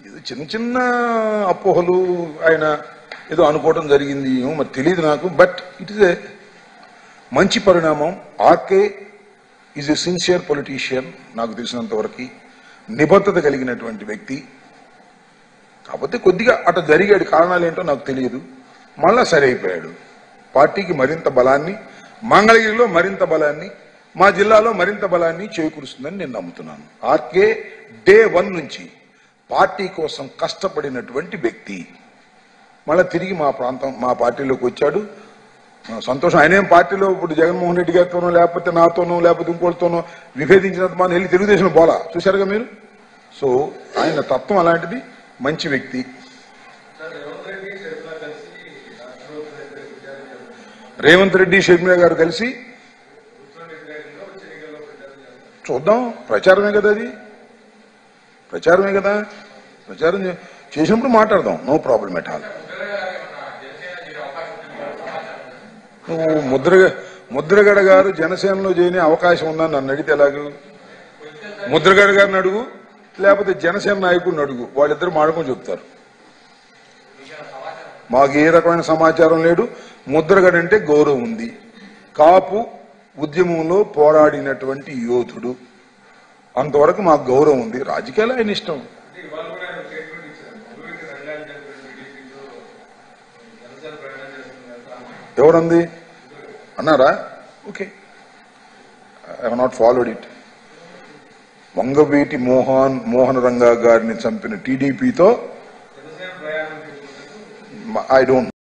ఇది చిన్న చిన్న అపోహలు ఆయన ఏదో అనుకోవడం జరిగింది మరి తెలియదు నాకు. బట్ ఇట్ ఇస్ ఏ మంచి పరిణామం. RK is a sincere politician, నాకు తెలిసినంత వరకు నిబద్ధత కలిగినటువంటి వ్యక్తి. కాకపోతే కొద్దిగా అటు జరిగాడు, కారణాలు ఏంటో నాకు తెలియదు. మళ్ళా సరి అయిపోయాడు. పార్టీకి మరింత బలాన్ని, మంగళగిరిలో మరింత బలాన్ని, మా జిల్లాలో మరింత బలాన్ని చేకూరుస్తుందని నేను నమ్ముతున్నాను. ఆర్కే డే 1 నుంచి పార్టీ కోసం కష్టపడినటువంటి వ్యక్తి మళ్ళీ తిరిగి మా పార్టీలోకి వచ్చాడు. సంతోషం. ఆయనేం పార్టీలో ఇప్పుడు జగన్మోహన్ రెడ్డి గారితోనో లేకపోతే నాతోనో లేకపోతే ఇంకోటితోనో విభేదించినంత మనం వెళ్ళి తెలుగుదేశం పోలా, చూశారుగా మీరు. సో ఆయన తత్వం అలాంటిది, మంచి వ్యక్తి. రేవంత్ రెడ్డి షర్మిల గారు కలిసి చూద్దాం. ప్రచారమే కదా, అది ప్రచారమే కదా. ప్రచారం చేసినప్పుడు మాట్లాడదాం, నో ప్రాబ్లం ఎట్ ఆల్. నువ్వు ముద్రగడ గారు జనసేనలో చేయని అవకాశం ఉందని నన్ను అడిగితే ఎలాగూ? ముద్రగడ గారిని అడుగు, లేకపోతే జనసేన నాయకుడిని అడుగు, వాళ్ళిద్దరు మాడుకొని చెప్తారు. మాకు ఏ రకమైన సమాచారం లేడు. ముద్రగడ అంటే గౌరవం ఉంది. కాపు ఉద్యమంలో పోరాడినటువంటి యోధుడు, అంతవరకు మాకు గౌరవం ఉంది. రాజకీయాలు ఆయన ఇష్టం. ఎవరంది అన్నారా? Okay, I have not followed it. Vangaveeti Mohan Ranga గారిని చంపిన టీడీపీతో ఐ డోంట్